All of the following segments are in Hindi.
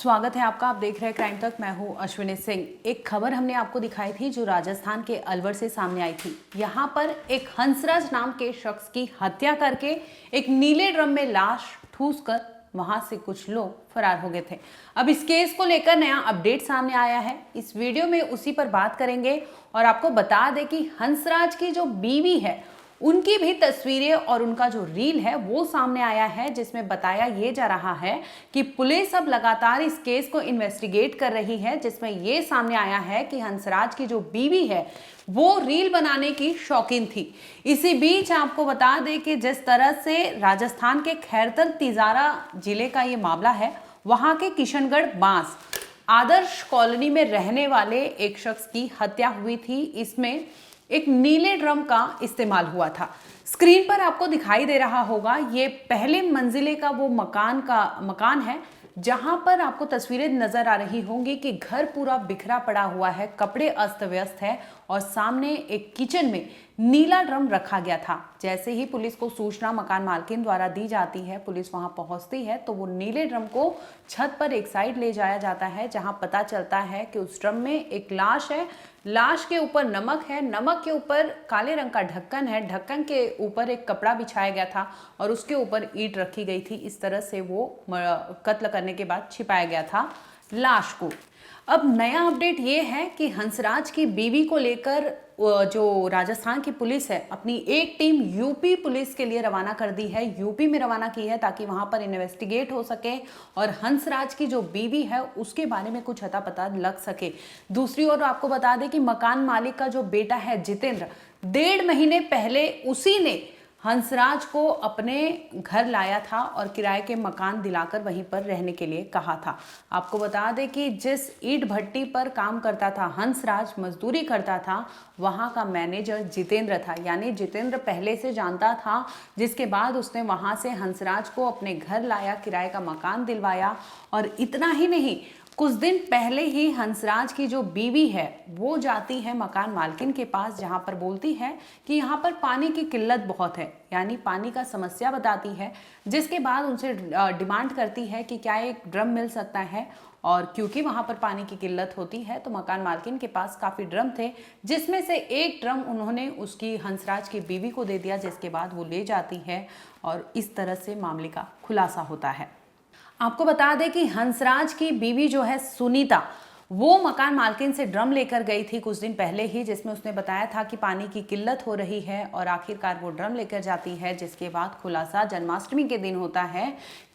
स्वागत है आपका। आप देख रहे हैं क्राइम तक। मैं हूं अश्विनी सिंह। एक खबर हमने आपको दिखाई थी जो राजस्थान के अलवर से सामने आई थी। यहां पर एक हंसराज नाम के शख्स की हत्या करके एक नीले ड्रम में लाश ठूस कर वहां से कुछ लोग फरार हो गए थे। अब इस केस को लेकर नया अपडेट सामने आया है। इस वीडियो में उसी पर बात करेंगे और आपको बता दें कि हंसराज की जो बीवी है उनकी भी तस्वीरें और उनका जो रील है वो सामने आया है, जिसमें बताया ये जा रहा है कि पुलिस अब लगातार इस केस को इन्वेस्टिगेट कर रही है, जिसमें ये सामने आया है कि हंसराज की जो बीवी है वो रील बनाने की शौकीन थी। इसी बीच आपको बता दें कि जिस तरह से राजस्थान के खैरतन तिजारा जिले का ये मामला है, वहां के किशनगढ़ बांस आदर्श कॉलोनी में रहने वाले एक शख्स की हत्या हुई थी। इसमें एक नीले ड्रम का इस्तेमाल हुआ था। स्क्रीन पर आपको दिखाई दे रहा होगा, ये पहले मंजिले का वो मकान है जहां पर आपको तस्वीरें नजर आ रही होंगी कि घर पूरा बिखरा पड़ा हुआ है, कपड़े अस्त व्यस्त है और सामने एक किचन में नीला ड्रम रखा गया था। जैसे ही पुलिस को सूचना मकान मालकिन द्वारा दी जाती है, पुलिस वहां पहुंचती है तो वो नीले ड्रम को छत पर एक साइड ले जाया जाता है, जहां पता चलता है कि उस ड्रम में एक लाश है। लाश के ऊपर नमक है, नमक के ऊपर काले रंग का ढक्कन है, ढक्कन के ऊपर एक कपड़ा बिछाया गया था और उसके ऊपर ईंट रखी गई थी। इस तरह से वो कत्ल करने के बाद छिपाया गया था लाश को। अब नया अपडेट ये है कि हंसराज की बीवी को लेकर जो राजस्थान की पुलिस है अपनी एक टीम यूपी पुलिस के लिए रवाना कर दी है, यूपी में रवाना की है ताकि वहां पर इन्वेस्टिगेट हो सके और हंसराज की जो बीवी है उसके बारे में कुछ अता पता लग सके। दूसरी ओर आपको बता दें कि मकान मालिक का जो बेटा है जितेंद्र, 1.5 महीने पहले उसी ने हंसराज को अपने घर लाया था और किराए के मकान दिलाकर वहीं पर रहने के लिए कहा था। आपको बता दें कि जिस ईंट भट्टी पर काम करता था हंसराज, मजदूरी करता था, वहां का मैनेजर जितेंद्र था। यानी जितेंद्र पहले से जानता था, जिसके बाद उसने वहां से हंसराज को अपने घर लाया, किराए का मकान दिलवाया। और इतना ही नहीं, कुछ दिन पहले ही हंसराज की जो बीवी है वो जाती है मकान मालकिन के पास, जहां पर बोलती है कि यहाँ पर पानी की किल्लत बहुत है, यानी पानी का समस्या बताती है। जिसके बाद उनसे डिमांड करती है कि क्या एक ड्रम मिल सकता है, और क्योंकि वहां पर पानी की किल्लत होती है तो मकान मालकिन के पास काफ़ी ड्रम थे, जिसमें से एक ड्रम उन्होंने उसकी हंसराज की बीवी को दे दिया, जिसके बाद वो ले जाती है और इस तरह से मामले का खुलासा होता है। आपको बता दें कि हंसराज की बीवी जो है सुनीता, वो मकान मालकिन से ड्रम लेकर गई थी कुछ दिन पहले ही, जिसमें उसने बताया था कि पानी की किल्लत हो रही है और आखिरकार वो ड्रम लेकर जाती है। जिसके बाद खुलासा जन्माष्टमी के दिन होता है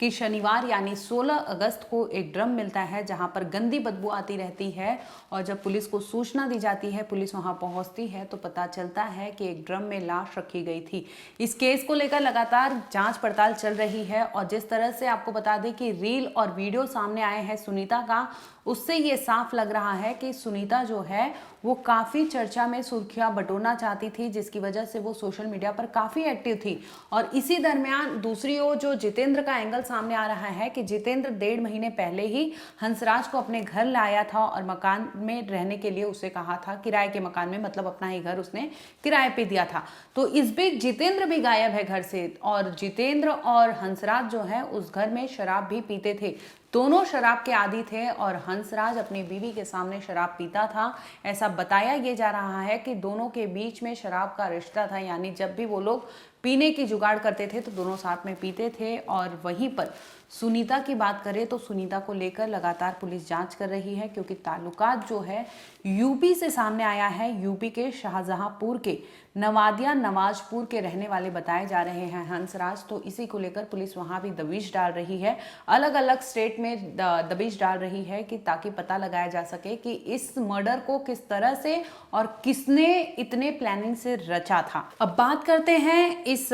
कि शनिवार यानी 16 अगस्त को एक ड्रम मिलता है जहां पर गंदी बदबू आती रहती है। और जब पुलिस को सूचना दी जाती है, पुलिस वहां पहुंचती है तो पता चलता है कि एक ड्रम में लाश रखी गई थी। इस केस को लेकर लगातार जांच पड़ताल चल रही है और जिस तरह से आपको बता दें कि रील और वीडियो सामने आए हैं सुनीता का, उससे ये साफ लग रहा है कि सुनीता जो है वो काफ़ी चर्चा में सुर्खियां बटोरना चाहती थी, जिसकी वजह से वो सोशल मीडिया पर काफ़ी एक्टिव थी। और इसी दरमियान दूसरी ओर जो जितेंद्र का एंगल सामने आ रहा है कि जितेंद्र 1.5 महीने पहले ही हंसराज को अपने घर लाया था और मकान में रहने के लिए उसे कहा था, किराए के मकान में, मतलब अपना ही घर उसने किराए पे दिया था। तो इस बीच जितेंद्र भी गायब है घर से और जितेंद्र और हंसराज जो है उस घर में शराब भी पीते थे। दोनों शराब के आदी थे और हंसराज अपनी बीवी के सामने शराब पीता था। ऐसा बताया ये जा रहा है कि दोनों के बीच में शराब का रिश्ता था, यानी जब भी वो लोग पीने की जुगाड़ करते थे तो दोनों साथ में पीते थे। और वहीं पर सुनीता की बात करें तो सुनीता को लेकर लगातार पुलिस जांच कर रही है, क्योंकि ताल्लुकात जो है यूपी से सामने आया है। यूपी के शाहजहांपुर के नवादिया नवाजपुर के रहने वाले बताए जा रहे हैं हंसराज, तो इसी को लेकर पुलिस वहां भी दबिश डाल रही है, अलग अलग स्टेट में दबिश डाल रही है कि ताकि पता लगाया जा सके कि इस मर्डर को किस तरह से और किसने इतने प्लानिंग से रचा था। अब बात करते हैं इस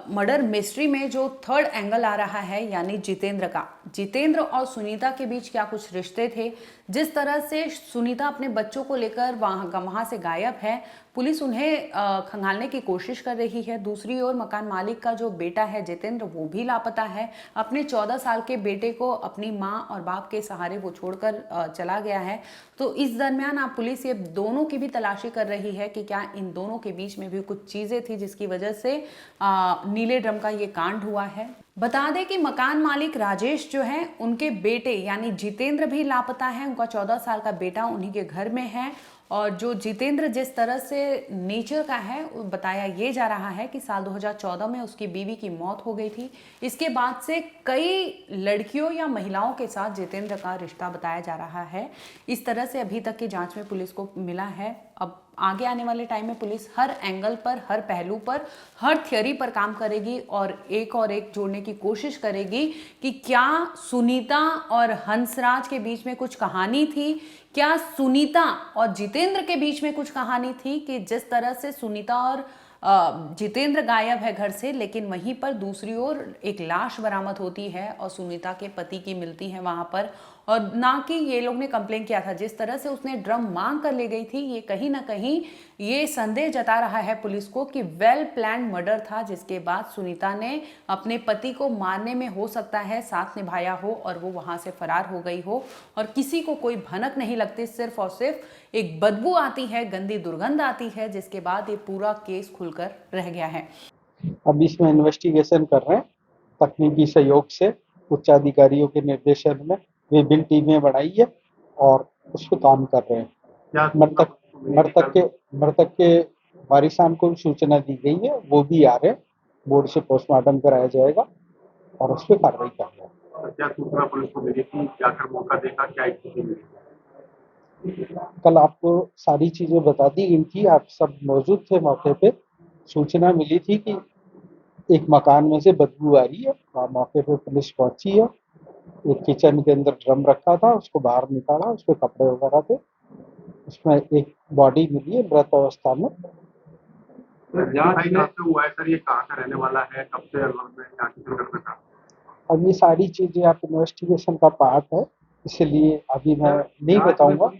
मर्डर मिस्ट्री में जो थर्ड एंगल आ रहा है, यानी जितेंद्र का। जितेंद्र और सुनीता के बीच क्या कुछ रिश्ते थे, जिस तरह से सुनीता अपने बच्चों को लेकर वहां से गायब है, पुलिस उन्हें खंगालने की कोशिश कर रही है। दूसरी ओर मकान मालिक का जो बेटा है जितेंद्र, वो भी लापता है। अपने 14 साल के बेटे को अपनी माँ और बाप के सहारे वो छोड़कर चला गया है। तो इस दरमियान आप पुलिस ये दोनों की भी तलाशी कर रही है कि क्या इन दोनों के बीच में भी कुछ चीजें थी जिसकी वजह से नीले ड्रम का ये कांड हुआ है। बता दें कि मकान मालिक राजेश जो हैं उनके बेटे यानी जितेंद्र भी लापता है। उनका 14 साल का बेटा उन्हीं के घर में है और जो जितेंद्र जिस तरह से नेचर का है बताया ये जा रहा है कि साल 2014 में उसकी बीवी की मौत हो गई थी। इसके बाद से कई लड़कियों या महिलाओं के साथ जितेंद्र का रिश्ता बताया जा रहा है। इस तरह से अभी तक की जांच में पुलिस को मिला है। अब आगे आने वाले टाइम में पुलिस हर एंगल पर, हर पहलू पर, हर थ्योरी पर काम करेगी और एक जोड़ने की कोशिश करेगी कि क्या सुनीता और हंसराज के बीच में कुछ कहानी थी, क्या सुनीता और जितेंद्र के बीच में कुछ कहानी थी कि जिस तरह से सुनीता और जितेंद्र गायब है घर से, लेकिन वहीं पर दूसरी ओर एक लाश बरामद होती है और सुनीता के पति की मिलती है वहां पर। और ना कि ये लोग ने कंप्लेन किया था, जिस तरह से उसने ड्रम मांग कर ले गई थी, ये कहीं ना कहीं ये संदेह जता रहा है पुलिस को कि वेल प्लान मर्डर था, जिसके बाद सुनीता ने अपने पति को मारने में हो सकता है साथ निभाया हो और वो वहां से फरार हो गई हो और किसी को कोई भनक नहीं लगती, सिर्फ और सिर्फ एक बदबू आती है, गंदी दुर्गंध आती है, जिसके बाद ये पूरा केस खुलकर रह गया है। अब इसमें इन्वेस्टिगेशन कर रहे हैं तकनीकी सहयोग से, उच्च अधिकारियों के निर्देशन में विभिन्न टीमें बनाई है और उस पर काम कर रहे हैं। मृतक के वारिसान को भी सूचना दी गई है, वो भी आ रहे हैं। बोर्ड से पोस्टमार्टम कराया जाएगा और उस पर कार्रवाई कर रहे हैं। क्या सूचना पुलिस को मिली थी, जाकर मौका देखा, क्या स्थिति मिली? कल आपको सारी चीजें बता दी गई थी, आप सब मौजूद थे मौके पे। सूचना मिली थी कि एक मकान में से बदबू आ रही है, मौके पे पुलिस पहुंची है। एक किचन के अंदर ड्रम रखा था, उसको बाहर निकाला, उसपे कपड़े वगैरह थे, उसमें एक बॉडी मिली है मृत अवस्था में। हुआ है सर, ये कहाँ का रहने वाला है, कब से करना था? अब ये सारी चीजें आप इन्वेस्टिगेशन का पार्ट है, इसलिए अभी मैं नहीं बताऊंगा।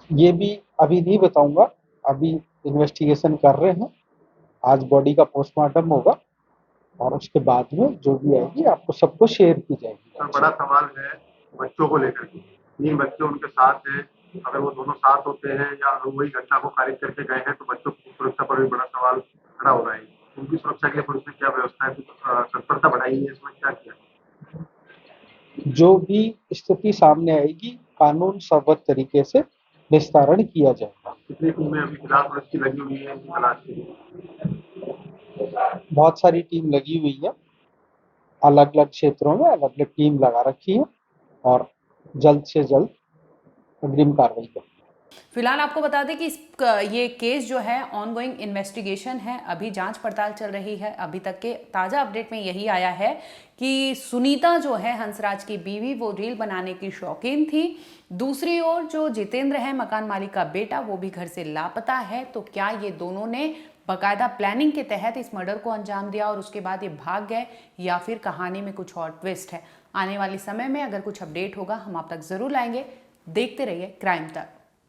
ये भी अभी नहीं बताऊंगा, अभी इन्वेस्टिगेशन कर रहे हैं। आज बॉडी का पोस्टमार्टम होगा और उसके बाद में जो भी आएगी आपको सबको शेयर की जाएगी। सर बड़ा सवाल है बच्चों को लेकर के, 3 बच्चे उनके साथ हैं, अगर वो दोनों साथ होते हैं या वही घटना को खारिज करके गए हैं तो बच्चों की सुरक्षा पर भी बड़ा सवाल खड़ा हो रहा है। उनकी सुरक्षा के लिए पुलिस ने क्या व्यवस्था है, तत्परता बढ़ाई है, इसमें क्या किया? जो भी स्थिति सामने आएगी कानून सम्मत तरीके से निस्तारण किया जाएगा। कितनी टीमें अभी फिलहाल पुलिस की लगी हुई है इनकी तलाश के लिए? बहुत सारी टीम लगी हुई है, अलग अलग क्षेत्रों में अलग अलग टीम लगा रखी है और जल्द से जल्द अग्रिम कार्रवाई करेंगे। फिलहाल आपको बता दें कि ये केस जो है ऑनगोइंग इन्वेस्टिगेशन है, अभी जांच पड़ताल चल रही है। अभी तक के ताज़ा अपडेट में यही आया है कि सुनीता जो है हंसराज की बीवी, वो रील बनाने की शौकीन थी। दूसरी ओर जो जितेंद्र है मकान मालिक का बेटा, वो भी घर से लापता है। तो क्या ये दोनों ने बाकायदा प्लानिंग के तहत इस मर्डर को अंजाम दिया और उसके बाद ये भाग गए, या फिर कहानी में कुछ और ट्विस्ट है? आने वाले समय में अगर कुछ अपडेट होगा हम आप तक जरूर लाएंगे। देखते रहिए क्राइम तक।